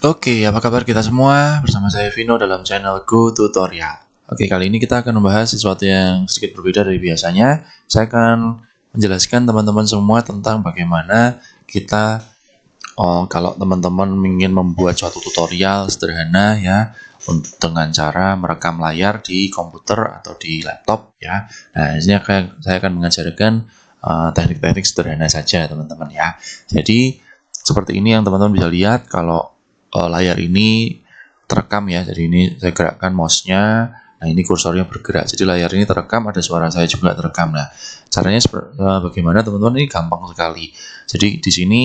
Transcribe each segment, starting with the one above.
Oke, apa kabar kita semua? Bersama saya Vino dalam channel Go Tutorial. Oke, kali ini kita akan membahas sesuatu yang sedikit berbeda dari biasanya. Saya akan menjelaskan teman-teman semua tentang bagaimana kita kalau teman-teman ingin membuat suatu tutorial sederhana ya dengan cara merekam layar di komputer atau di laptop ya. Nah, di sini saya akan mengajarkan teknik-teknik sederhana saja teman-teman ya. Jadi seperti ini yang teman-teman bisa lihat kalau layar ini terekam ya. Jadi ini saya gerakkan mouse-nya. Nah, ini kursornya bergerak. Jadi layar ini terekam, ada suara saya juga terekam. Nah, caranya bagaimana teman-teman? Ini gampang sekali. Jadi di sini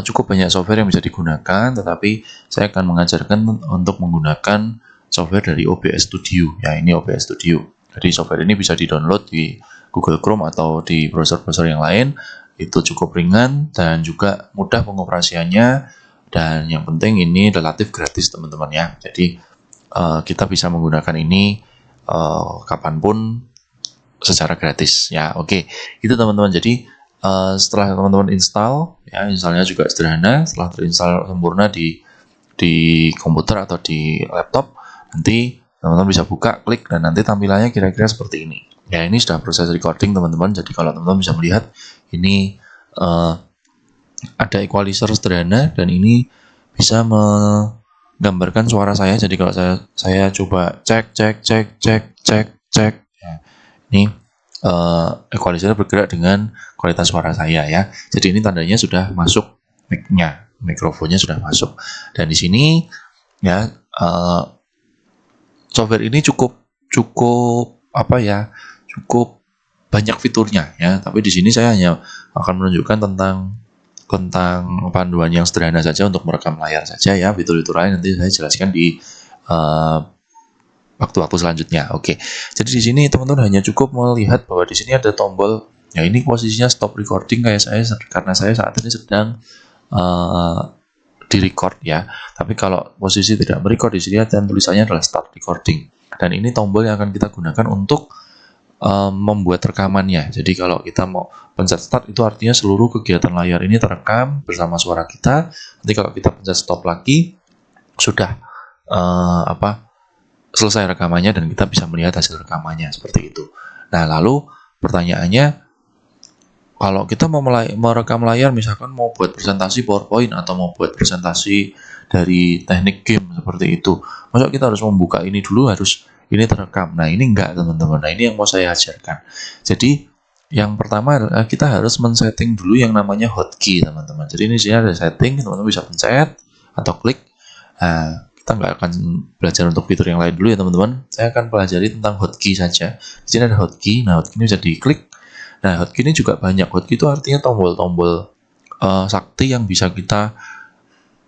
cukup banyak software yang bisa digunakan, tetapi saya akan mengajarkan untuk menggunakan software dari OBS Studio. Ya, ini OBS Studio. Jadi software ini bisa di-download di Google Chrome atau di browser-browser yang lain. Itu cukup ringan dan juga mudah pengoperasiannya. Dan yang penting ini relatif gratis teman-teman ya. Jadi kita bisa menggunakan ini kapanpun secara gratis ya. Oke, itu teman-teman. Jadi setelah teman-teman install ya, installnya juga sederhana. Setelah terinstall sempurna di komputer atau di laptop, nanti teman-teman bisa buka, klik, dan nanti tampilannya kira-kira seperti ini. Ya, ini sudah proses recording teman-teman. Jadi kalau teman-teman bisa melihat ini ada equalizer sederhana dan ini bisa menggambarkan suara saya. Jadi kalau saya coba cek ya, ini equalizer bergerak dengan kualitas suara saya ya. Jadi ini tandanya sudah masuk mic-nya, mikrofonnya sudah masuk. Dan di sini ya software ini cukup banyak fiturnya ya. Tapi di sini saya hanya akan menunjukkan tentang panduan yang sederhana saja untuk merekam layar saja ya. Fitur-fitur lain nanti saya jelaskan di waktu-waktu selanjutnya. Oke. Jadi di sini teman-teman hanya cukup melihat bahwa di sini ada tombol. Ya, ini posisinya stop recording kayak saya, karena saya saat ini sedang di-record ya. Tapi kalau posisi tidak merecord, di sini ada tulisannya adalah start recording. Dan ini tombol yang akan kita gunakan untuk membuat rekamannya. Jadi kalau kita mau pencet start, itu artinya seluruh kegiatan layar ini terekam bersama suara kita. Nanti kalau kita pencet stop lagi, sudah selesai rekamannya dan kita bisa melihat hasil rekamannya seperti itu. Nah, lalu pertanyaannya, kalau kita mau merekam layar, misalkan mau buat presentasi PowerPoint atau mau buat presentasi dari teknik game seperti itu, masa kita harus membuka ini dulu, harus ini terekam? Nah, ini enggak teman-teman. Nah, ini yang mau saya ajarkan. Jadi yang pertama adalah kita harus men-setting dulu yang namanya hotkey teman-teman. Jadi ini sini ada setting, teman-teman bisa pencet atau klik. Nah, kita nggak akan belajar untuk fitur yang lain dulu ya teman-teman. Saya akan pelajari tentang hotkey saja. Di sini ada hotkey. Nah, hotkey ini bisa diklik. Nah, hotkey ini juga banyak. Hotkey itu artinya tombol-tombol sakti yang bisa kita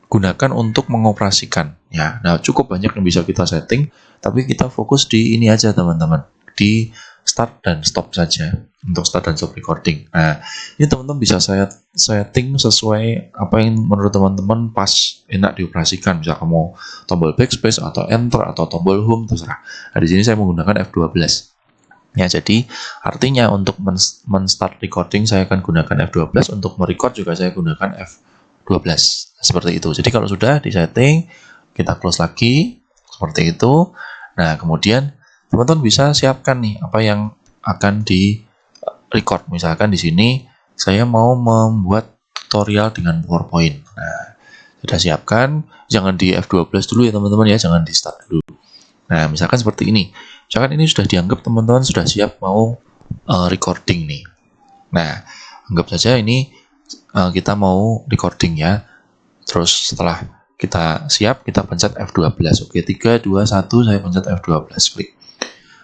gunakan untuk mengoperasikan ya. Nah, cukup banyak yang bisa kita setting, tapi kita fokus di ini aja teman-teman, di start dan stop saja, untuk start dan stop recording. Nah, ini teman-teman bisa saya setting sesuai apa yang menurut teman-teman pas, enak dioperasikan. Misalnya mau tombol backspace atau enter atau tombol home, terserah. Nah, di sini saya menggunakan F12 ya. Jadi artinya untuk men-start recording saya akan gunakan F12, untuk merecord juga saya gunakan F12 seperti itu. Jadi kalau sudah di setting, kita close lagi seperti itu. Nah, kemudian teman-teman bisa siapkan nih apa yang akan di record. Misalkan di sini saya mau membuat tutorial dengan PowerPoint. Nah, sudah siapkan, jangan di F12 dulu ya teman-teman ya, jangan di start dulu. Nah, misalkan seperti ini. Misalkan ini sudah dianggap teman-teman sudah siap mau recording nih. Nah, anggap saja ini kita mau recording ya. Terus setelah kita siap, kita pencet F12. Oke, 3, 2, 1, saya pencet F12, klik.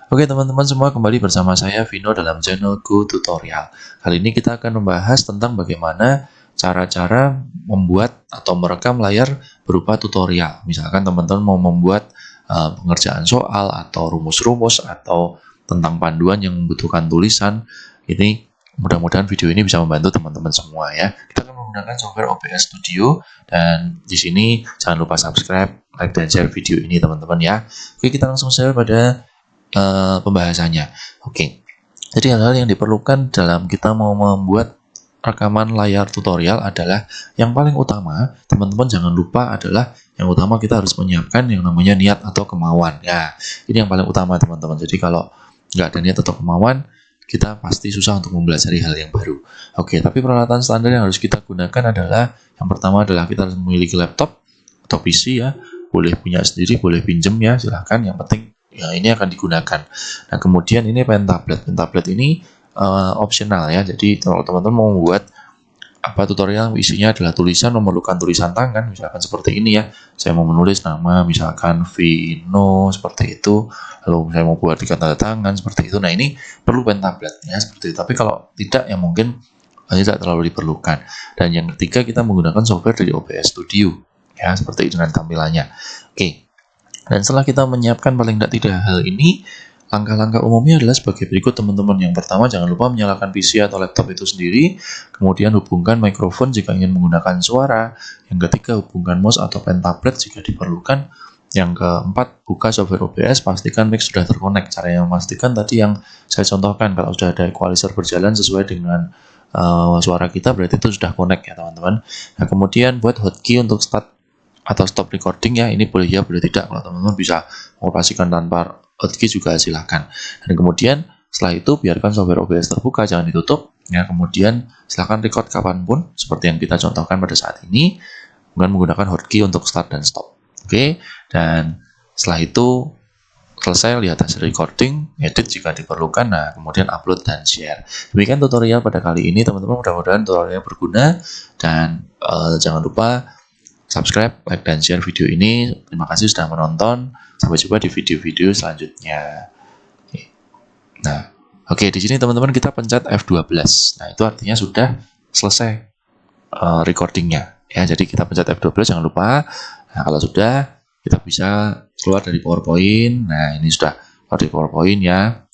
Oke teman-teman semua, kembali bersama saya Vino dalam channel Go Tutorial. Kali ini kita akan membahas tentang bagaimana cara-cara membuat atau merekam layar berupa tutorial. Misalkan teman-teman mau membuat pengerjaan soal atau rumus-rumus atau tentang panduan yang membutuhkan tulisan. Ini mudah-mudahan video ini bisa membantu teman-teman semua ya. Kita akan menggunakan software OBS Studio, dan di sini jangan lupa subscribe, like, dan share video ini teman-teman ya. Oke, kita langsung saja pada pembahasannya. Oke, jadi hal-hal yang diperlukan dalam kita mau membuat rekaman layar tutorial adalah yang paling utama, teman-teman jangan lupa adalah yang utama kita harus menyiapkan yang namanya niat atau kemauan. Ya, ini yang paling utama teman-teman. Jadi kalau nggak ada niat atau kemauan, kita pasti susah untuk mempelajari hal yang baru. Oke, tapi peralatan standar yang harus kita gunakan adalah, yang pertama adalah kita harus memiliki laptop atau PC ya. Boleh punya sendiri, boleh pinjem ya, silahkan. Yang penting ya ini akan digunakan. Nah, kemudian ini pen tablet. Pen tablet ini opsional ya. Jadi kalau teman-teman mau membuat tutorial isinya adalah tulisan, memerlukan tulisan tangan, misalkan seperti ini ya. Saya mau menulis nama, misalkan Vino seperti itu. Lalu saya mau buat tanda tangan seperti itu. Nah, ini perlu pen tablet ya seperti itu. Tapi kalau tidak ya mungkin tidak terlalu diperlukan. Dan yang ketiga, kita menggunakan software dari OBS Studio ya, seperti itu dengan tampilannya. Oke. Dan setelah kita menyiapkan paling tidak hal ini, langkah-langkah umumnya adalah sebagai berikut teman-teman. Yang pertama, jangan lupa menyalakan PC atau laptop itu sendiri. Kemudian hubungkan mikrofon jika ingin menggunakan suara. Yang ketiga, hubungkan mouse atau pen tablet jika diperlukan. Yang keempat, buka software OBS, pastikan mic sudah terkonek. Cara yang memastikan tadi yang saya contohkan, kalau sudah ada equalizer berjalan sesuai dengan suara kita, berarti itu sudah connect ya teman-teman. Nah, kemudian buat hotkey untuk start atau stop recording ya, ini boleh ya, boleh tidak. Kalau teman-teman bisa mengoperasikan tanpa hotkey juga silahkan. Dan kemudian setelah itu biarkan software OBS terbuka, jangan ditutup ya. Kemudian silahkan record kapanpun seperti yang kita contohkan pada saat ini dengan menggunakan hotkey untuk start dan stop. Oke, dan setelah itu selesai, lihat hasil recording, edit jika diperlukan, nah kemudian upload dan share. Demikian tutorial pada kali ini teman-teman, mudah-mudahan tutorialnya berguna. Dan jangan lupa subscribe, like, dan share video ini. Terima kasih sudah menonton. Sampai jumpa di video-video selanjutnya. Nah, oke, di sini teman-teman kita pencet F12. Nah, itu artinya sudah selesai recordingnya. Ya, jadi kita pencet F12, jangan lupa. Nah, kalau sudah, kita bisa keluar dari PowerPoint. Nah, ini sudah keluar dari PowerPoint ya.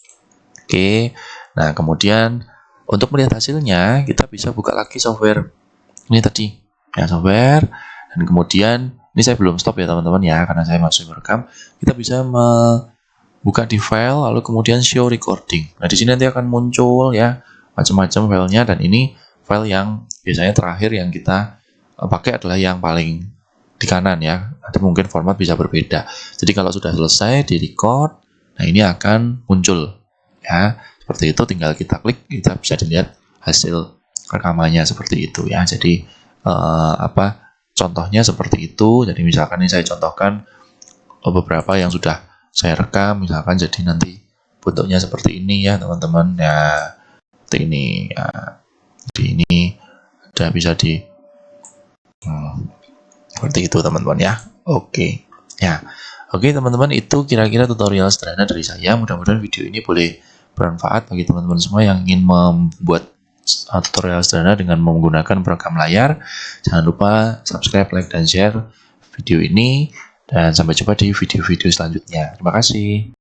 Oke. Nah, kemudian untuk melihat hasilnya, kita bisa buka lagi software ini tadi. Ya, software. Dan kemudian, ini saya belum stop ya teman-teman ya, karena saya masih merekam. Kita bisa buka di file, lalu kemudian show recording. Nah, di sini nanti akan muncul ya macam-macam filenya, dan ini file yang biasanya terakhir yang kita pakai adalah yang paling di kanan ya. Nanti mungkin format bisa berbeda. Jadi kalau sudah selesai di record, nah ini akan muncul ya. Seperti itu, tinggal kita klik, kita bisa dilihat hasil rekamannya seperti itu ya. Jadi contohnya seperti itu. Jadi misalkan ini saya contohkan beberapa yang sudah saya rekam, misalkan jadi nanti bentuknya seperti ini ya teman-teman ya, seperti ini ya. Jadi ini sudah bisa di seperti itu teman-teman ya. Oke ya, oke teman-teman, itu kira-kira tutorial sederhana dari saya. Mudah-mudahan video ini boleh bermanfaat bagi teman-teman semua yang ingin membuat tutorial sederhana dengan menggunakan perekam layar. Jangan lupa subscribe, like, dan share video ini, dan sampai jumpa di video-video selanjutnya. Terima kasih.